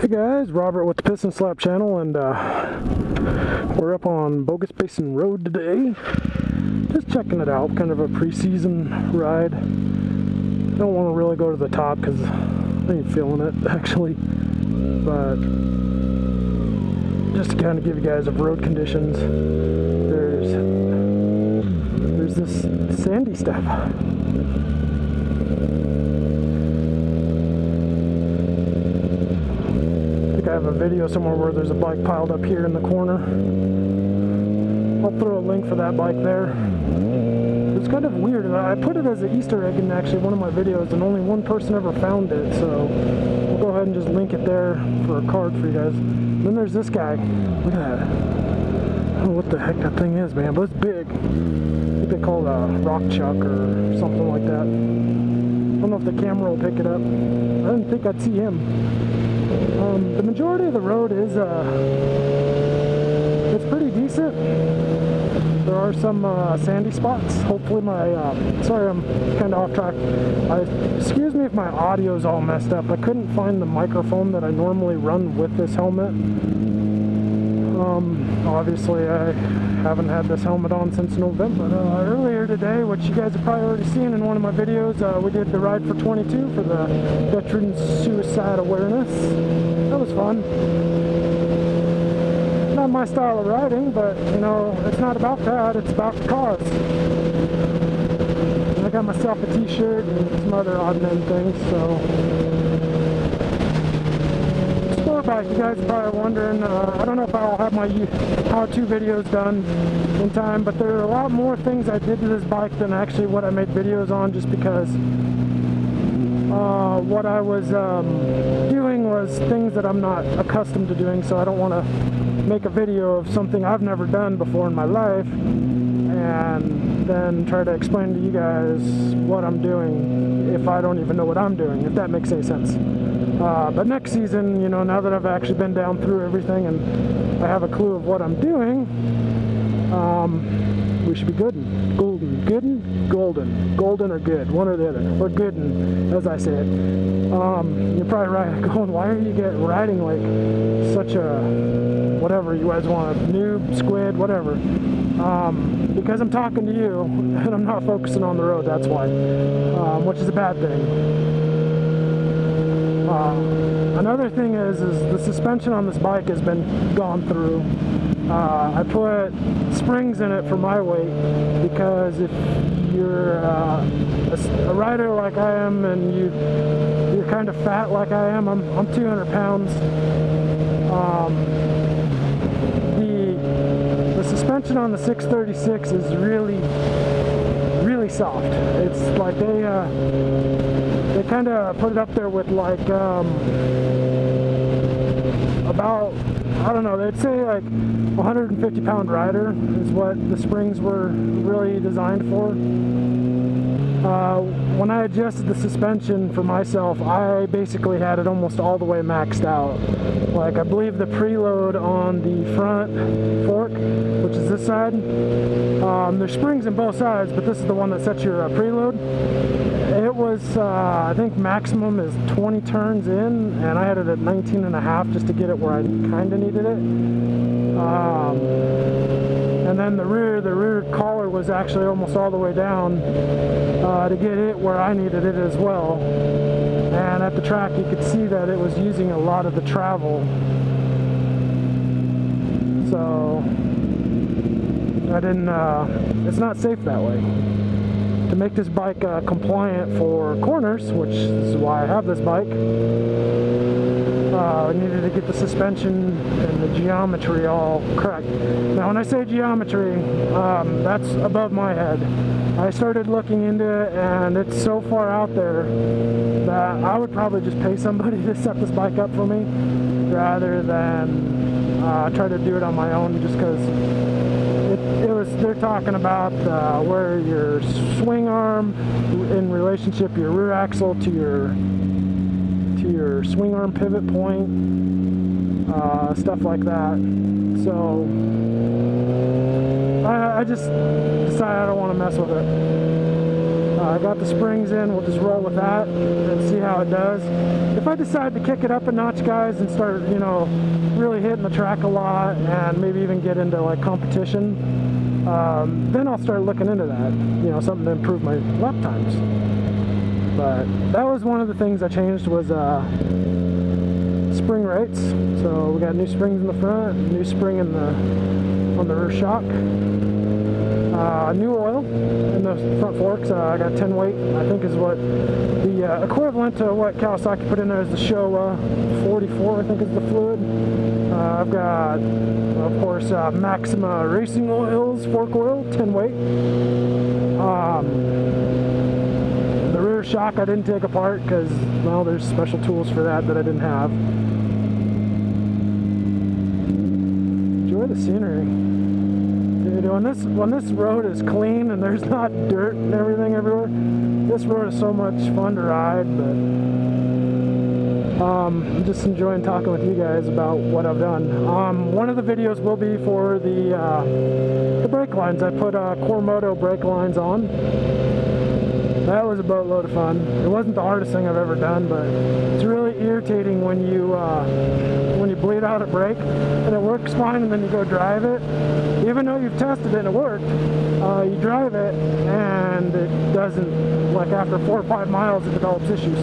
Guys, Robert with the Piston Slap channel, and we're up on Bogus Basin Road today. Just checking it out, kind of a pre-season ride. Don't want to really go to the top because I ain't feeling it actually, but just to kind of give you guys of road conditions. There's this sandy stuff. I have a video somewhere where there's a bike piled up here in the corner. I'll throw a link for that bike there. It's kind of weird. I put it as an Easter egg in actually one of my videos, and only one person ever found it, so we'll go ahead and just link it there for a card for you guys. And then there's this guy. Look at that. I don't know what the heck that thing is, man, but it's big. I think they call it a rock chuck or something like that. I don't know if the camera will pick it up. I didn't think I'd see him. The majority of the road is it's pretty decent. There are some sandy spots. Hopefully my sorry, I'm kind of off track. Excuse me if my audio is all messed up. I couldn't find the microphone that I normally run with this helmet. Obviously I haven't had this helmet on since November. Earlier today, which you guys have probably already seen in one of my videos, we did the Ride for 22 for the Veteran Suicide Awareness. That was fun. Not my style of riding, but you know, it's not about that, it's about the cause. And I got myself a t-shirt and some other odd and end things, so. Sport bike, you guys are probably wondering, I don't know if I'll have my how-to videos done in time, but there are a lot more things I did to this bike than actually what I made videos on, just because what I was doing was things that I'm not accustomed to doing, so I don't want to make a video of something I've never done before in my life and then try to explain to you guys what I'm doing if I don't even know what I'm doing, if that makes any sense. But next season, you know, now that I've actually been down through everything and I have a clue of what I'm doing, we should be good and golden. Good and golden. Golden or good, one or the other. Or good and, as I say it. You're probably right, going, why are you riding like such a, whatever you guys want, noob, squid, whatever. Because I'm talking to you and I'm not focusing on the road, that's why. Which is a bad thing. Another thing is the suspension on this bike has been gone through. I put springs in it for my weight, because if you're a rider like I am and you're kind of fat like I am, I'm 200 pounds. The suspension on the 636 is really soft. It's like they kind of put it up there with like about, I don't know, they'd say like 150 pound rider is what the springs were really designed for. When I adjusted the suspension for myself, I basically had it almost all the way maxed out. Like, I believe the preload on the front fork, which is this side, there's springs in both sides, but this is the one that sets your preload. It was, I think maximum is 20 turns in, and I had it at 19 and a half just to get it where I kind of needed it. And then the rear collar was actually almost all the way down to get it where I needed it as well. And at the track you could see that it was using a lot of the travel. So I didn't, it's not safe that way. To make this bike compliant for corners, which is why I have this bike, I needed to get the suspension and the geometry all correct. Now when I say geometry, that's above my head. I started looking into it and it's so far out there that I would probably just pay somebody to set this bike up for me rather than try to do it on my own, just because they're talking about where your swing arm in relationship your rear axle to your swing arm pivot point, stuff like that. So I just decided I don't want to mess with it. I got the springs in, we'll just roll with that and see how it does. If I decide to kick it up a notch, guys, and start, you know, really hitting the track a lot and maybe even get into like competition, then I'll start looking into that, you know, something to improve my lap times. But that was one of the things I changed was spring rates. So we got new springs in the front, new spring in on the rear shock. New oil in the front forks. I got 10 weight, I think is what the equivalent to what Kawasaki put in there is the Showa 44, I think is the fluid. I've got, of course, Maxima Racing Oils fork oil, 10 weight. The rear shock I didn't take apart because, well, there's special tools for that I didn't have. Enjoy the scenery. Dude, when this road is clean and there's not dirt and everything everywhere, this road is so much fun to ride. But I'm just enjoying talking with you guys about what I've done. One of the videos will be for the brake lines. I put Cormoto brake lines on. That was a boatload of fun. It wasn't the hardest thing I've ever done, but it's really irritating when you bleed out a brake and it works fine and then you go drive it. Even though you've tested it and it worked, you drive it and it doesn't, like after 4 or 5 miles it develops issues.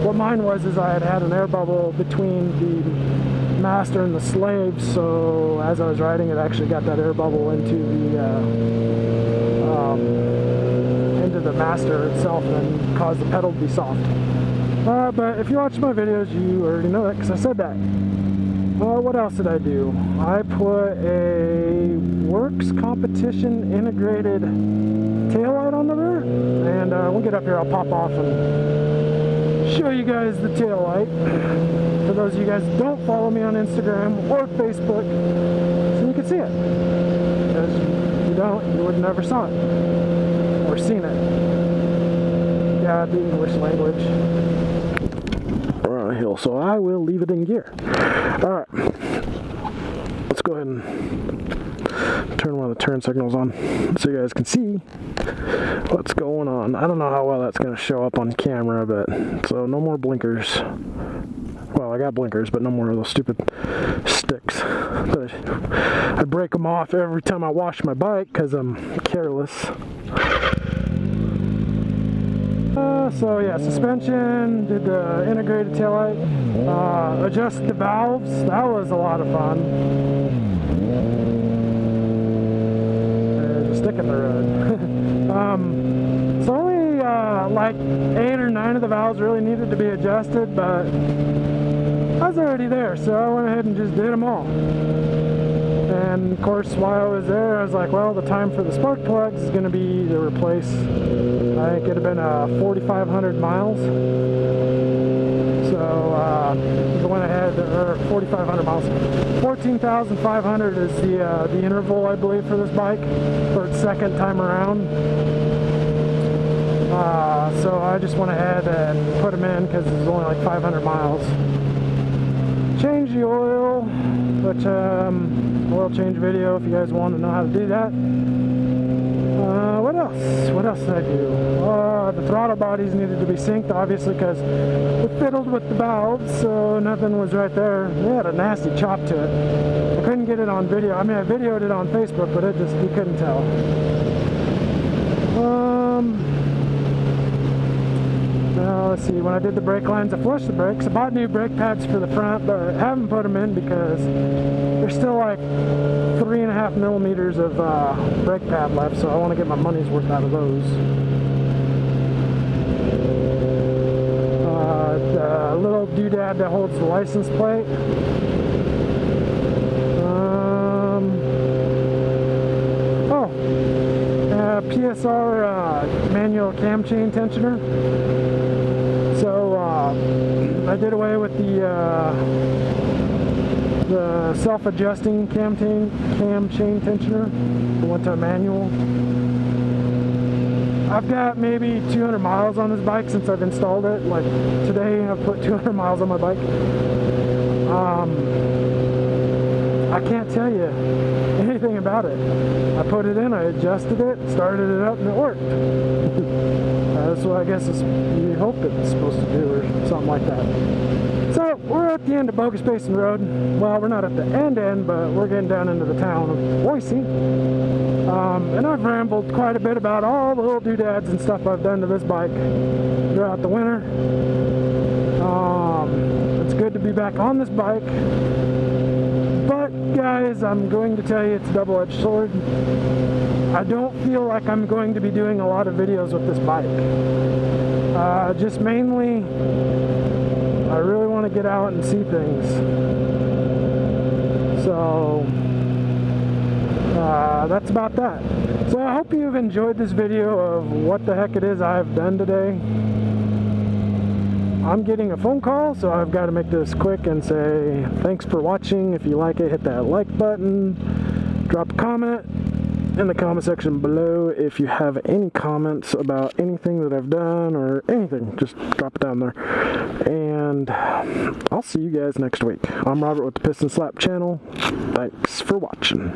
What mine was is I had an air bubble between the master and the slave, so as I was riding it actually got that air bubble into the master itself and then caused the pedal to be soft. But if you watch my videos, you already know that because I said that. What else did I do? I put a Works Competition integrated taillight on the rear, and we'll get up here, I'll pop off and show you guys the taillight. For those of you guys who don't follow me on Instagram or Facebook, so you can see it. Because if you don't, you would never saw it. Or seen it. Yeah, the English language. We're on a hill, so I will leave it in gear. Alright. Let's go ahead and turn one of the turn signals on so you guys can see what's going on. I don't know how well that's going to show up on camera, but so no more blinkers. Well, I got blinkers, but no more of those stupid sticks. But I break them off every time I wash my bike because I'm careless. So yeah, suspension, did the integrated taillight, adjust the valves, that was a lot of fun. There's a stick in the road. So only like 8 or 9 of the valves really needed to be adjusted, but I was already there, so I went ahead and just did them all. And of course, while I was there, I was like, well, the time for the spark plugs is going to be to replace, I think it had been 4,500 miles. So I went ahead, or 4,500 miles. 14,500 is the interval, I believe, for this bike for its second time around. So I just went ahead and put them in because it's only like 500 miles. Change the oil, which oil change video if you guys want to know how to do that. What else? What else did I do? The throttle bodies needed to be synced, obviously, because we fiddled with the valves, so nothing was right there. They had a nasty chop to it. I couldn't get it on video. I mean, I videoed it on Facebook, but it just, you couldn't tell. Now, let's see, when I did the brake lines, I flushed the brakes. I bought new brake pads for the front, but I haven't put them in because there's still like 3.5 millimeters of brake pad left, so I want to get my money's worth out of those. The little doodad that holds the license plate. PSR manual cam chain tensioner. So I did away with the self-adjusting cam chain tensioner. I went to a manual. I've got maybe 200 miles on this bike since I've installed it. Like today I've put 200 miles on my bike. I can't tell you anything about it. I put it in, I adjusted it, started it up, and it worked. That's what I guess you hope it's supposed to do, or something like that. So we're at the end of Bogus Basin Road. Well, we're not at the end, but we're getting down into the town of Boise. And I've rambled quite a bit about all the little doodads and stuff I've done to this bike throughout the winter. It's good to be back on this bike. But guys, I'm going to tell you it's a double-edged sword. I don't feel like I'm going to be doing a lot of videos with this bike. Just mainly, I really want to get out and see things. So, that's about that. So I hope you've enjoyed this video of what the heck it is I've done today. I'm getting a phone call, so I've got to make this quick and say thanks for watching. If you like it, hit that like button. Drop a comment in the comment section below. If you have any comments about anything that I've done or anything, just drop it down there. And I'll see you guys next week. I'm Robert with the Piston Slap channel. Thanks for watching.